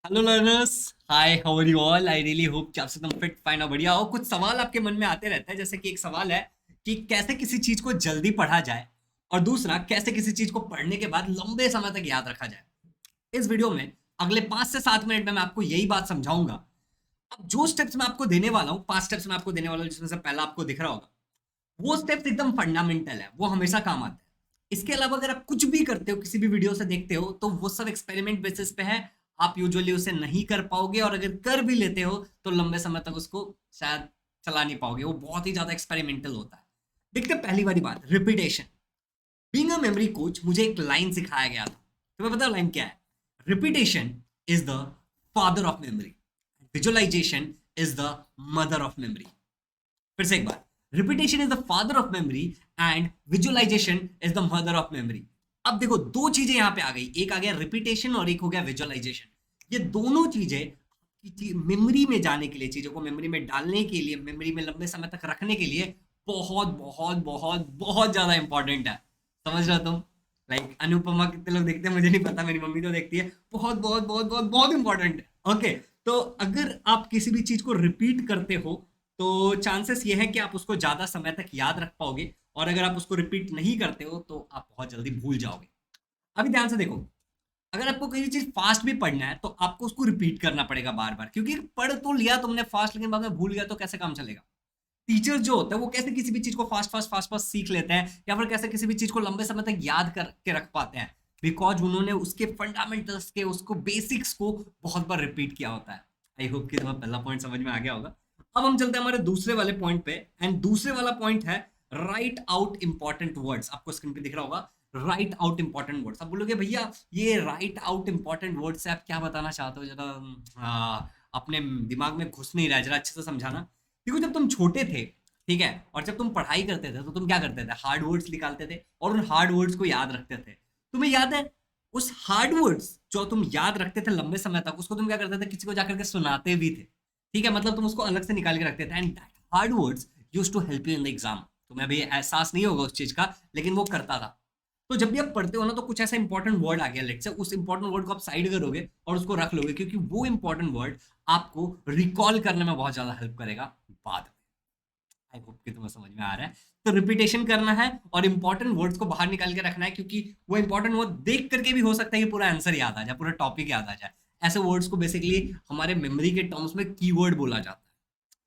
Hello learners. Hi, how are you all? I really hope कि आप सब एकदम फिट फाइन और बढ़िया हो। कुछ सवाल आपके मन में आते रहते हैं, जैसे कि एक सवाल है कि कैसे किसी चीज को जल्दी पढ़ा जाए, और दूसरा कैसे किसी चीज को पढ़ने के बाद लंबे समय तक याद रखा जाए। इस वीडियो में अगले 5 से 7 मिनट में मैं आपको यही बात समझाऊंगा। अब जो स्टेप्स मैं आपको देने वाला हूँ, 5 स्टेप्स मैं आपको देने वाला हूँ, जिसमें से पहला आपको दिख रहा होगा, वो स्टेप्स एकदम फंडामेंटल है, वो हमेशा काम आते हैं। इसके अलावा अगर आप कुछ भी करते हो, किसी भी वीडियो से देखते हो, तो वो सब एक्सपेरिमेंट बेसिस पे है। आप यूजुअली उसे नहीं कर पाओगे, और अगर कर भी लेते हो तो लंबे समय तक उसको शायद चला नहीं पाओगे। वो बहुत ही ज्यादा एक्सपेरिमेंटल होता है। देखते हैं, पहली वाली बात, repetition. Being a memory coach, मुझे एक लाइन सिखाया गया था। तुम्हें पता है लाइन क्या है? Repetition is the father of memory, visualization is the mother of memory. फिर से एक बार, repetition is the father of memory and visualization is the mother of memory. अब देखो, दो चीजें यहां पे आ गई, एक आ गया रिपीटेशन और एक हो गया विजुअलाइजेशन। ये दोनों चीजें मेमोरी में जाने के लिए, चीजों को मेमोरी में डालने के लिए, मेमोरी में लंबे समय तक रखने के लिए बहुत बहुत बहुत बहुत ज्यादा इंपॉर्टेंट है। समझ रहे हो तुम? लाइक अनुपमा कितने लोग देखते हैं मुझे नहीं पता, मेरी मम्मी तो देखती है। बहुत बहुत बहुत बहुत बहुत इंपॉर्टेंट है। ओके, तो अगर आप किसी भी चीज को रिपीट करते हो, तो चांसेस ये है कि आप उसको ज्यादा समय तक याद रख पाओगे, और अगर आप उसको रिपीट नहीं करते हो तो आप बहुत जल्दी भूल जाओगे। अभी ध्यान से देखो, अगर आपको कोई चीज फास्ट भी पढ़ना है तो आपको उसको रिपीट करना पड़ेगा बार बार, क्योंकि पढ़ तो लिया तुमने फास्ट, लेकिन बाद में भूल गया तो कैसे काम चलेगा? टीचर जो होता है वो कैसे किसी भी चीज को फास्ट फास्ट फास्ट फास्ट सीख लेते हैं, या फिर कैसे किसी भी चीज को लंबे समय तक याद करके रख पाते हैं? बिकॉज उन्होंने उसके फंडामेंटल्स के, उसको बेसिक्स को बहुत बार रिपीट किया होता है। आई होप कि तुम्हें पहला पॉइंट समझ में आ गया होगा। अब हम चलते हैं हमारे दूसरे वाले पॉइंट पे, एंड दूसरे वाला पॉइंट है राइट आउट इंपॉर्टेंट वर्ड्स। आपको स्क्रीन पे दिख रहा होगा, राइट आउट इंपॉर्टेंट वर्ड्स। आप बोलोगे भैया ये राइट आउट इंपॉर्टेंट वर्ड्स से आप क्या बताना चाहते हो, जरा अपने दिमाग में घुस नहीं रहा है, जरा अच्छे से समझाना। देखो, जब तुम छोटे थे, ठीक है, और जब तुम पढ़ाई करते थे, तो तुम क्या करते थे? हार्ड वर्ड्स निकालते थे और उन हार्ड वर्ड्स को याद रखते थे। तुम्हें याद है? उस हार्ड वर्ड्स जो तुम याद रखते थे लंबे समय तक, उसको तुम क्या करते थे? किसी को जाकर के सुनाते भी थे। ठीक है, मतलब तुम उसको अलग से निकाल के रखते थे, and that hard words used to help you in the exam. तुम्हें अभी एहसास नहीं होगा उस चीज का, लेकिन वो करता था। तो जब भी आप पढ़ते हो ना, तो कुछ ऐसा इंपॉर्टेंट वर्ड आ गया, लेट से उस इंपॉर्टेंट वर्ड को आप साइड करोगे और उसको रख लोगे, क्योंकि वो इंपॉर्टेंट वर्ड आपको रिकॉल करने में बहुत ज्यादा हेल्प करेगा बाद में। आई होप कि तुम्हें समझ में आ रहा है। तो रिपीटेशन करना है और इंपॉर्टेंट वर्ड्स को बाहर निकाल के रखना है, क्योंकि वो इंपॉर्टेंट वर्ड देख करके भी हो सकता है कि पूरा आंसर याद आ जाए, पूरा टॉपिक याद आ जाए। ऐसे वर्ड्स को बेसिकली हमारे मेमोरी के टर्म्स में कीवर्ड बोला जाता है।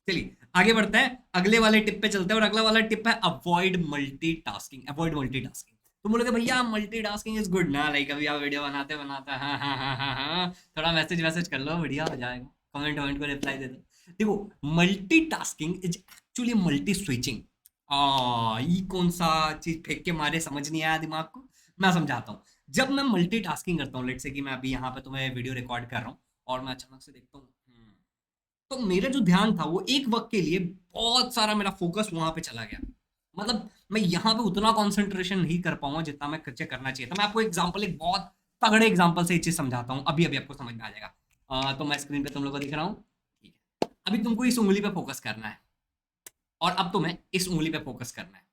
चलिए आगे बढ़ते हैं, अगले वाले टिप पे चलते हैं, और अगला वाला टिप है अवॉइड मल्टीटास्किंग। Avoid multitasking. तो बोलोगे भैया मल्टीटास्किंग इज गुड ना, लाइक अभी आप वीडियो बनाते बनाते हाँ हाँ हाँ हाँ हाँ थोड़ा मैसेज वैसेज कर लो, बढ़िया हो जाएगा, कमेंट वमेंट को रिप्लाई दे दो। देखो, multitasking is actually multi switching. ये कौन सा चीज फेंक के मारे, समझ नहीं आया दिमाग को? मैं समझाता हूँ। जब मैं मल्टीटास्किंग करता हूँ, लेट से कि मैं अभी यहाँ पे तुम्हें वीडियो रिकॉर्ड कर रहा हूँ, और मैं अचानक से देखता हूँ, तो मेरा जो ध्यान था वो एक वक्त के लिए बहुत सारा मेरा फोकस वहां पे चला गया। मतलब मैं यहाँ पे उतना कंसंट्रेशन नहीं कर पाऊंगा जितना मैं करना चाहिए था। मैं आपको एग्जांपल, एक बहुत तगड़े एग्जांपल से ये चीज समझाता हूँ, अभी अभी आपको समझ में आ जाएगा। तो मैं स्क्रीन पे तुम लोगों को दिख रहा हूँ, ठीक है। अभी तुमको इस उंगली पे फोकस करना है, और अब तुम्हें इस उंगली पे फोकस करना है।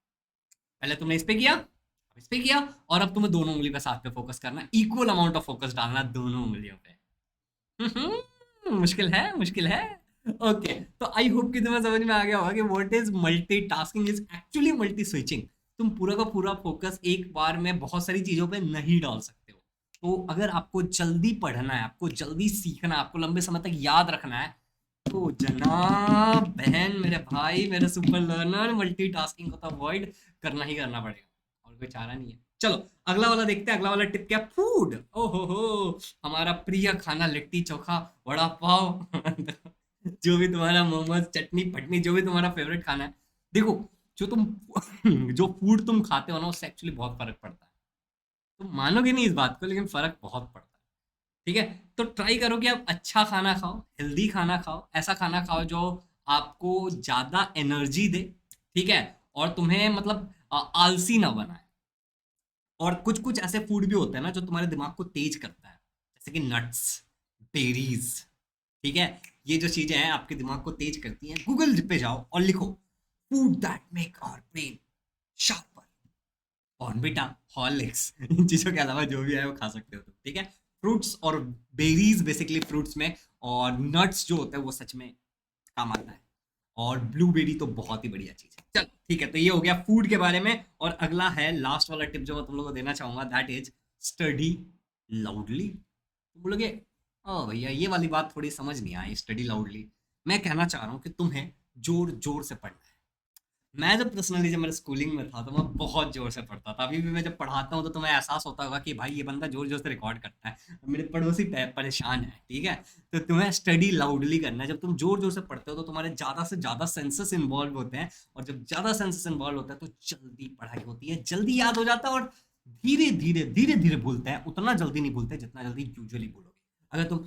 पहले तुमने इस पे किया, अब इस पे किया, और अब तुम्हें दोनों उंगली पे साथ पे फोकस करना है। इक्वल अमाउंट ऑफ फोकस डालना है दोनों उंगलियों पे। मुश्किल है, मुश्किल है। ओके, तो आई होप कि तुम्हें समझ में आ गया होगा कि what is multitasking is actually multi switching. तुम पूरा का पूरा फोकस एक बार में बहुत सारी चीजों पे नहीं डाल सकते हो। तो अगर आपको जल्दी पढ़ना है, आपको जल्दी सीखना है, आपको लंबे समय तक याद रखना है, तो जनाब, बहन, मेरे भाई, मेरे सुपर लर्नर, मल्टीटास्किंग को तो अवॉइड करना ही करना पड़ेगा, और कोई चारा नहीं है। चलो अगला वाला देखते हैं। अगला वाला टिप क्या? फूड। ओहो हो, हमारा प्रिय खाना, लिट्टी चोखा, वड़ा पाव जो भी तुम्हारा मोमोज, चटनी पटनी, जो भी तुम्हारा फेवरेट खाना है। देखो, जो तुम जो फूड तुम खाते हो ना, उससे एक्चुअली बहुत फर्क पड़ता है। तुम मानोगे नहीं इस बात को, लेकिन फर्क बहुत पड़ता है। ठीक है, तो ट्राई करो कि आप अच्छा खाना खाओ, हेल्दी खाना खाओ, ऐसा खाना खाओ जो आपको ज्यादा एनर्जी दे। ठीक है, और तुम्हें मतलब आलसी ना बनाए। और कुछ कुछ ऐसे फूड भी होते हैं ना जो तुम्हारे दिमाग को तेज करता है, जैसे कि नट्स, बेरीज। ठीक है, ये जो चीजें हैं आपके दिमाग को तेज करती हैं। गूगल पे जाओ और लिखो food that make our brain sharper, Bournvita, Horlicks, इन चीजों के अलावा जो भी है वो खा सकते हो तुम। ठीक है, फ्रूट्स और बेरीज बेसिकली फ्रूट्स में, और नट्स जो होता है वो सच में काम आता है। और ब्लूबेरी तो बहुत ही बढ़िया चीज है। चल ठीक है, तो ये हो गया फूड के बारे में। और अगला है लास्ट वाला टिप जो मैं तुम लोगों को देना चाहूंगा, दैट इज स्टडी लाउडली। तुम बोलोगे ओ भैया ये वाली बात थोड़ी समझ नहीं आई, स्टडी लाउडली। मैं कहना चाह रहा हूँ कि तुम्हें जोर जोर से पढ़ना है। मैं जब पर्सनली जब मेरे स्कूलिंग में था तो मैं बहुत जोर से पढ़ता था। अभी भी मैं जब पढ़ाता हूँ तो तुम्हें एहसास होता होगा कि भाई ये बंदा जोर जोर से रिकॉर्ड करता है, मेरे पड़ोसी परेशान है। ठीक है, तो तुम्हें स्टडी लाउडली करना है। जब तुम जोर जोर से पढ़ते हो तो तुम्हारे ज्यादा से ज्यादा सेंसेस इन्वॉल्व होते हैं, और जब ज्यादा सेंसेस इन्वॉल्व होता है तो जल्दी पढ़ाई होती है, जल्दी याद हो जाता है, और धीरे धीरे भूलते हैं। उतना जल्दी नहीं भूलते जितना जल्दी यूजुअली भूलोगे। अगर तुम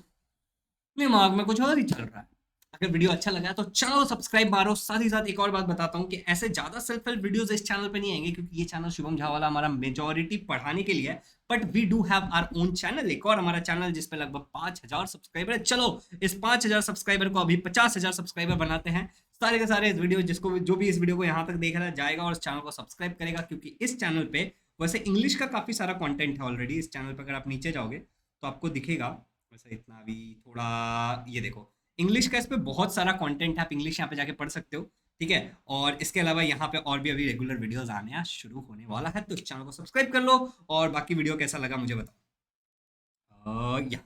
दिमाग में कुछ और ही चल रहा है। अगर वीडियो अच्छा लगा तो चलो सब्सक्राइब मारो। साथ ही साथ एक और बात बताता हूँ कि ऐसे ज्यादा सेल्फ हेल्प वीडियोस इस चैनल पे नहीं आएंगे, क्योंकि ये चैनल शुभम झा वाला हमारा मेजोरिटी पढ़ाने के लिए है। But we do have our own channel, एक और हमारा चैनल जिसपे लगभग 5000 सब्सक्राइबर है। चलो इस 5000 सब्सक्राइबर को अभी 50,000 सब्सक्राइबर बनाते हैं। सारे के सारे इस वीडियो जिसको जो भी इस वीडियो को यहाँ तक देख रहा जाएगा और इस चैनल को सब्सक्राइब करेगा, क्योंकि इस चैनल पे वैसे इंग्लिश का काफी सारा कंटेंट है ऑलरेडी। इस चैनल पर अगर आप नीचे जाओगे तो आपको दिखेगा, वैसे इतना भी थोड़ा, ये देखो इंग्लिश का इस पे बहुत सारा कंटेंट है, आप इंग्लिश यहाँ पे जाके पढ़ सकते हो। ठीक है, और इसके अलावा यहाँ पे और भी अभी रेगुलर वीडियोस आने हैं, शुरू होने वाला है। तो इस चैनल को सब्सक्राइब कर लो, और बाकी वीडियो कैसा लगा मुझे बताओ। या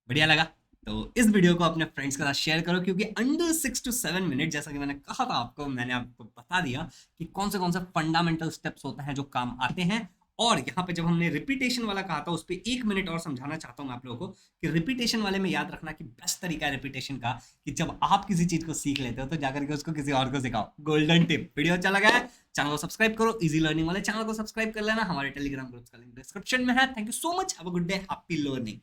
बढ़िया लगा तो इस वीडियो को अपने फ्रेंड्स के साथ शेयर करो, क्योंकि अंडर 6 to 7 मिनट, जैसा कि मैंने कहा था आपको, मैंने आपको बता दिया कि कौन से फंडामेंटल स्टेप्स होते हैं जो काम आते हैं। और यहाँ पे जब हमने रिपीटेशन वाला कहा था उस पर 1 मिनट और समझाना चाहता हूँ मैं आप लोगों को कि रिपीटेशन वाले में याद रखना कि बेस्ट तरीका है रिपीटेशन का कि जब आप किसी चीज को सीख लेते हो तो जाकर के उसको किसी और को सिखाओ। Golden tip. वीडियो अच्छा लगा है, चैनल को सब्सक्राइब करो। इजी लर्निंग वाले चैनल को सब्सक्राइब कर लेना। हमारे टेलीग्राम ग्रुप का लिंक डिस्क्रिप्शन में है। Thank you so much, have a good day, happy learning.